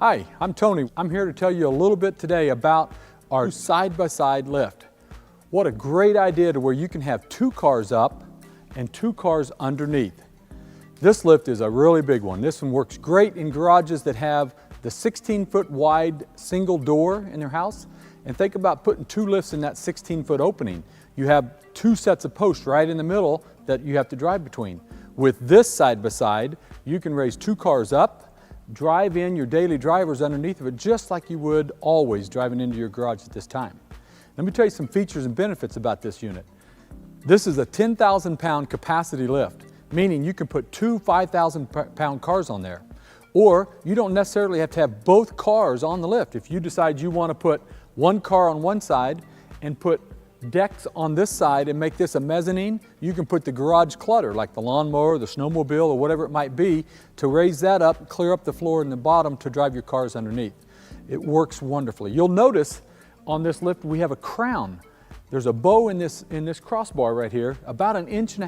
Hi, I'm Tony. I'm here to tell you a little bit today about our side-by-side lift. What a great idea to where you can have two cars up and two cars underneath. This lift is a really big one. This one works great in garages that have the 16-foot wide single door in their house. And think about putting two lifts in that 16-foot opening. You have two sets of posts right in the middle that you have to drive between. With this side-by-side, you can raise two cars up, drive in your daily drivers underneath of it just like you would always driving into your garage at this time. Let me tell you some features and benefits about this unit. This is a 10,000 pound capacity lift, meaning you can put two 5,000 pound cars on there. Or you don't necessarily have to have both cars on the lift. If you decide you want to put one car on one side and put decks on this side and make this a mezzanine, you can put the garage clutter like the lawnmower, the snowmobile, or whatever it might be to raise that up, clear up the floor in the bottom to drive your cars underneath. It works wonderfully. You'll notice on this lift we have a crown. There's a bow in this crossbar right here, about 1.5 inches.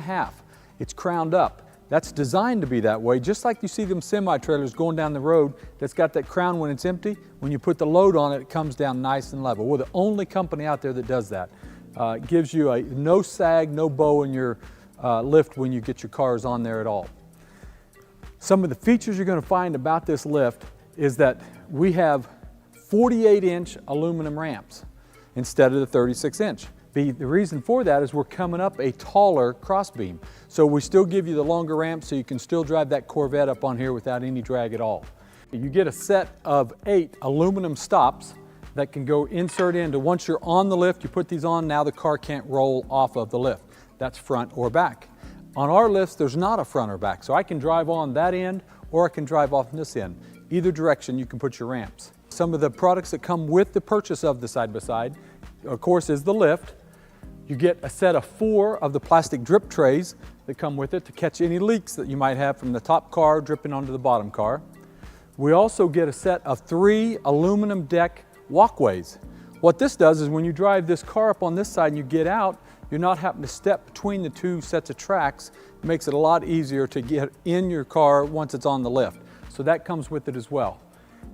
It's crowned up. That's designed to be that way, just like you see them semi-trailers going down the road that's got that crown when it's empty. When you put the load on it, it comes down nice and level. We're the only company out there that does that. It gives you a no sag, no bow in your lift when you get your cars on there at all. Some of the features you're going to find about this lift is that we have 48-inch aluminum ramps instead of the 36-inch. The reason for that is we're coming up a taller crossbeam. So we still give you the longer ramp so you can still drive that Corvette up on here without any drag at all. You get a set of 8 aluminum stops that can go insert into. Once you're on the lift, you put these on, now the car can't roll off of the lift. That's front or back. On our lifts, there's not a front or back, so I can drive on that end or I can drive off this end. Either direction you can put your ramps. Some of the products that come with the purchase of the side-by-side, of course, is the lift. You get a set of 4 of the plastic drip trays that come with it to catch any leaks that you might have from the top car dripping onto the bottom car. We also get a set of 3 aluminum deck walkways. What this does is when you drive this car up on this side and you get out, you're not having to step between the 2 sets of tracks. It makes it a lot easier to get in your car once it's on the lift. So that comes with it as well.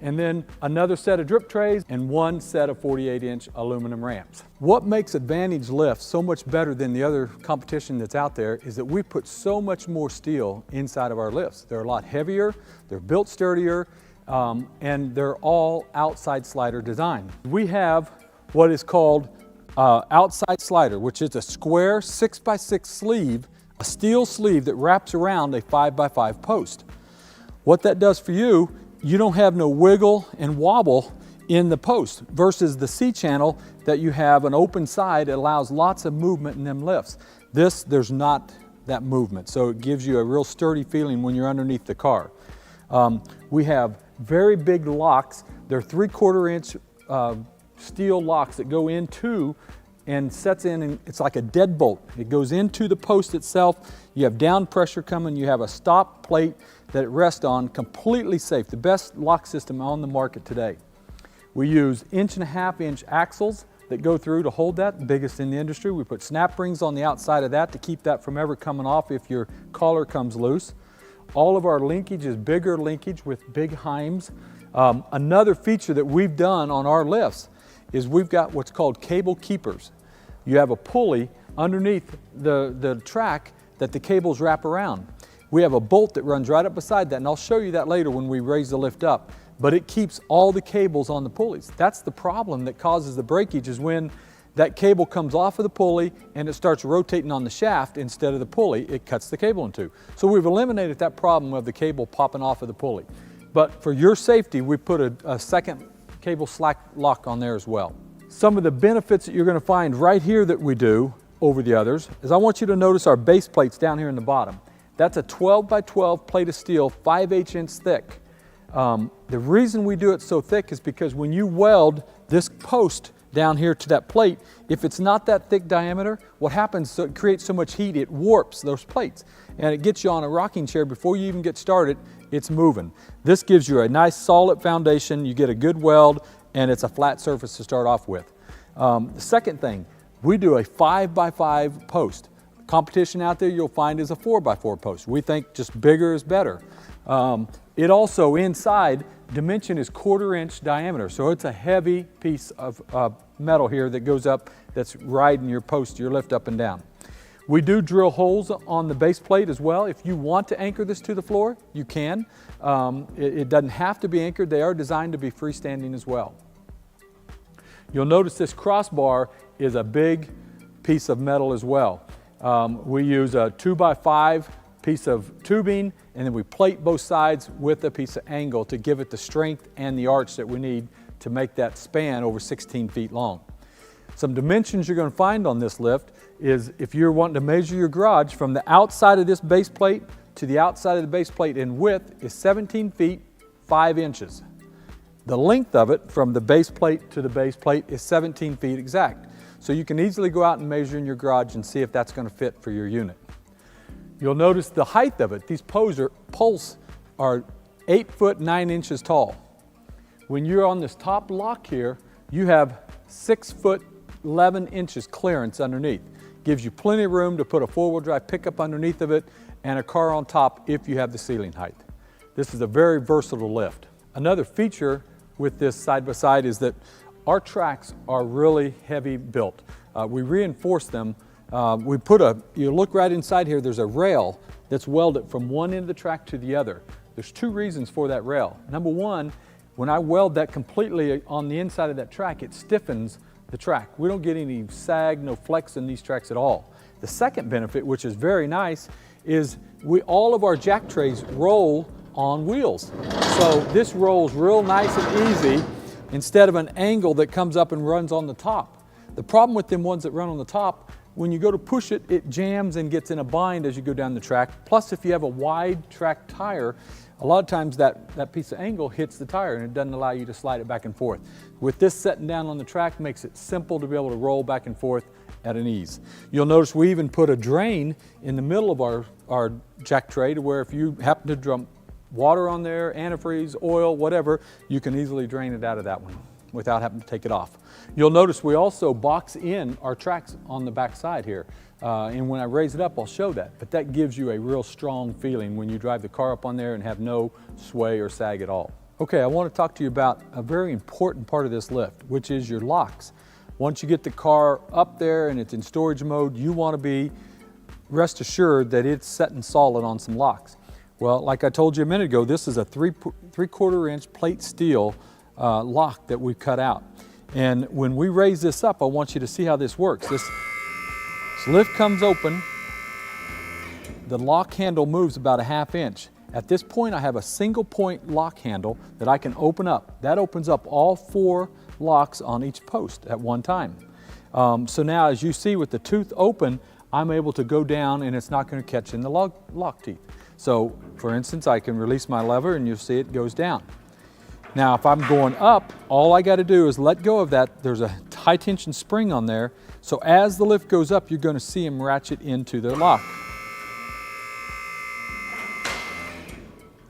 And then another set of drip trays and 1 set of 48-inch aluminum ramps. What makes Advantage lifts so much better than the other competition that's out there is that we put so much more steel inside of our lifts. They're a lot heavier, they're built sturdier, and they're all outside slider design. We have what is called outside slider, which is a square 6x6 sleeve, a steel sleeve that wraps around a 5x5 post. What that does for you, you don't have no wiggle and wobble in the post versus the C-channel that you have an open side. It allows lots of movement in them lifts. This, there's not that movement, so it gives you a real sturdy feeling when you're underneath the car. We have very big locks. They're 3/4 inch steel locks that go into and sets in, and it's like a deadbolt. It goes into the post itself. You have down pressure coming. You have a stop plate that it rests on, completely safe. The best lock system on the market today. We use 1.5 inch axles that go through to hold that, biggest in the industry. We put snap rings on the outside of that to keep that from ever coming off if your collar comes loose. All of our linkage is bigger linkage with big heims. Another feature that we've done on our lifts is we've got what's called cable keepers. You have a pulley underneath the track that the cables wrap around. We have a bolt that runs right up beside that, and I'll show you that later when we raise the lift up, but it keeps all the cables on the pulleys. That's the problem that causes the breakage, is when that cable comes off of the pulley and it starts rotating on the shaft instead of the pulley, it cuts the cable in two. So we've eliminated that problem of the cable popping off of the pulley. But for your safety, we put a second cable slack lock on there as well. Some of the benefits that you're going to find right here that we do over the others is I want you to notice our base plates down here in the bottom. That's a 12x12 plate of steel, 5/8 inch thick. The reason we do it so thick is because when you weld this post down here to that plate, if it's not that thick diameter, what happens, so it creates so much heat, it warps those plates. And it gets you on a rocking chair before you even get started, it's moving. This gives you a nice solid foundation, you get a good weld, and it's a flat surface to start off with. The second thing, we do a 5x5 post. Competition out there you'll find is a 4x4 post. We think just bigger is better. It also inside, dimension is 1/4 inch diameter, so it's a heavy piece of metal here that goes up, that's riding your post, your lift up and down. We do drill holes on the base plate as well. If you want to anchor this to the floor, you can. It doesn't have to be anchored. They are designed to be freestanding as well. You'll notice this crossbar is a big piece of metal as well. We use a 2x5 piece of tubing, and then we plate both sides with a piece of angle to give it the strength and the arch that we need to make that span over 16 feet long. Some dimensions you're going to find on this lift is if you're wanting to measure your garage from the outside of this base plate to the outside of the base plate in width is 17 feet 5 inches. The length of it from the base plate to the base plate is 17 feet exact. So you can easily go out and measure in your garage and see if that's going to fit for your unit. You'll notice the height of it. These poles are 8 foot 9 inches tall. When you're on this top lock here, you have 6 foot 11 inches clearance underneath. Gives you plenty of room to put a 4-wheel drive pickup underneath of it and a car on top if you have the ceiling height. This is a very versatile lift. Another feature with this side-by-side is that our tracks are really heavy built. We reinforce them. You look right inside here, there's a rail that's welded from one end of the track to the other. There's 2 reasons for that rail. Number one, when I weld that completely on the inside of that track, it stiffens the track. We don't get any sag, no flex in these tracks at all. The second benefit, which is very nice, is all of our jack trays roll on wheels. So this rolls real nice and easy instead of an angle that comes up and runs on the top. The problem with them ones that run on the top, when you go to push it, it jams and gets in a bind as you go down the track. Plus, if you have a wide track tire, a lot of times that piece of angle hits the tire and it doesn't allow you to slide it back and forth. With this setting down on the track makes it simple to be able to roll back and forth at an ease. You'll notice we even put a drain in the middle of our jack tray to where if you happen to dump water on there, antifreeze, oil, whatever, you can easily drain it out of that one without having to take it off. You'll notice we also box in our tracks on the back side here. And when I raise it up, I'll show that. But that gives you a real strong feeling when you drive the car up on there and have no sway or sag at all. Okay, I want to talk to you about a very important part of this lift, which is your locks. Once you get the car up there and it's in storage mode, you want to be rest assured that it's set and solid on some locks. Well, like I told you a minute ago, this is a 3/4 inch plate steel lock that we cut out. And when we raise this up, I want you to see how this works. This lift comes open, the lock handle moves about a 1/2 inch. At this point, I have a single point lock handle that I can open up. That opens up all 4 locks on each post at one time. So now, as you see with the tooth open, I'm able to go down and it's not going to catch in the lock teeth. So, for instance, I can release my lever and you'll see it goes down. Now, if I'm going up, all I got to do is let go of that. There's a high tension spring on there. So as the lift goes up, you're going to see them ratchet into the lock.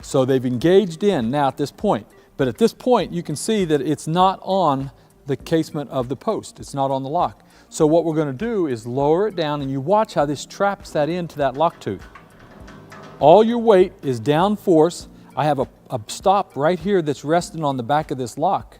So they've engaged in now at this point. But at this point, you can see that it's not on the casement of the post. It's not on the lock. So what we're going to do is lower it down and you watch how this traps that into that lock tooth. All your weight is down force. I have a stop right here that's resting on the back of this lock.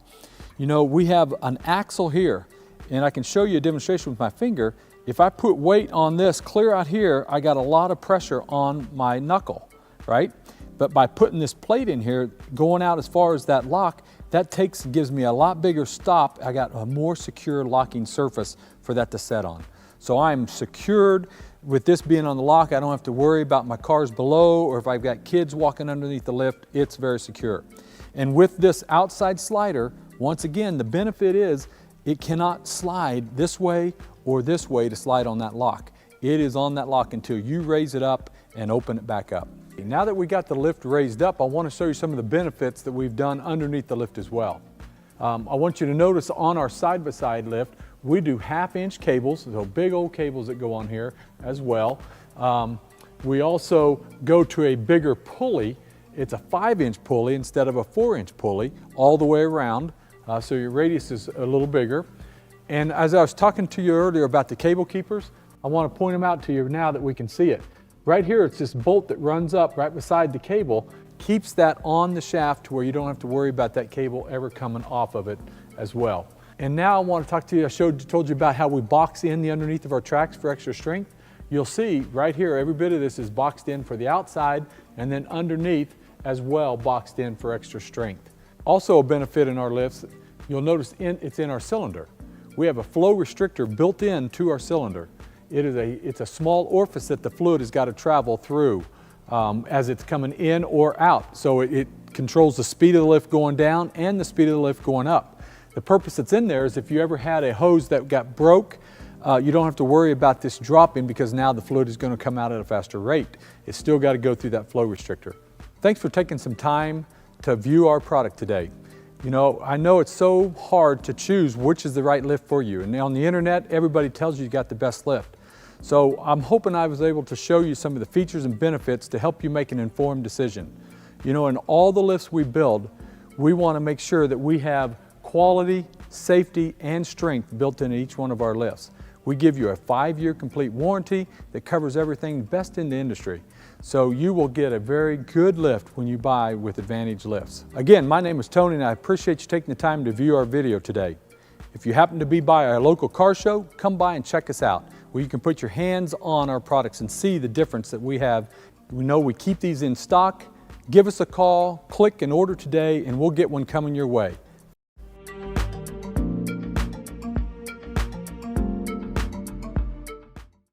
You know, we have an axle here, and I can show you a demonstration with my finger. If I put weight on this clear out here, I got a lot of pressure on my knuckle, right? But by putting this plate in here, going out as far as that lock, that gives me a lot bigger stop. I got a more secure locking surface for that to set on. So I'm secured. With this being on the lock, I don't have to worry about my cars below or if I've got kids walking underneath the lift, it's very secure. And with this outside slider, once again, the benefit is it cannot slide this way or this way to slide on that lock. It is on that lock until you raise it up and open it back up. Now that we got the lift raised up, I want to show you some of the benefits that we've done underneath the lift as well. I want you to notice on our side-by-side lift, we do 1/2 inch cables, so big old cables that go on here as well. We also go to a bigger pulley. It's a 5-inch pulley instead of a 4-inch pulley all the way around, so your radius is a little bigger. And as I was talking to you earlier about the cable keepers, I want to point them out to you now that we can see it. Right here, it's this bolt that runs up right beside the cable, keeps that on the shaft to where you don't have to worry about that cable ever coming off of it as well. And now I want to talk to you, told you about how we box in the underneath of our tracks for extra strength. You'll see right here, every bit of this is boxed in for the outside and then underneath as well boxed in for extra strength. Also a benefit in our lifts, you'll notice it's in our cylinder. We have a flow restrictor built into our cylinder. It's a small orifice that the fluid has got to travel through as it's coming in or out. So it controls the speed of the lift going down and the speed of the lift going up. The purpose that's in there is if you ever had a hose that got broke, you don't have to worry about this dropping because now the fluid is going to come out at a faster rate. It's still got to go through that flow restrictor. Thanks for taking some time to view our product today. You know, I know it's so hard to choose which is the right lift for you. And on the internet, everybody tells you got the best lift. So I'm hoping I was able to show you some of the features and benefits to help you make an informed decision. You know, in all the lifts we build, we want to make sure that we have quality, safety, and strength built into each one of our lifts. We give you a 5-year complete warranty that covers everything best in the industry. So you will get a very good lift when you buy with Advantage Lifts. Again, my name is Tony and I appreciate you taking the time to view our video today. If you happen to be by our local car show, come by and check us out, where you can put your hands on our products and see the difference that we have. We know we keep these in stock. Give us a call, click and order today, and we'll get one coming your way.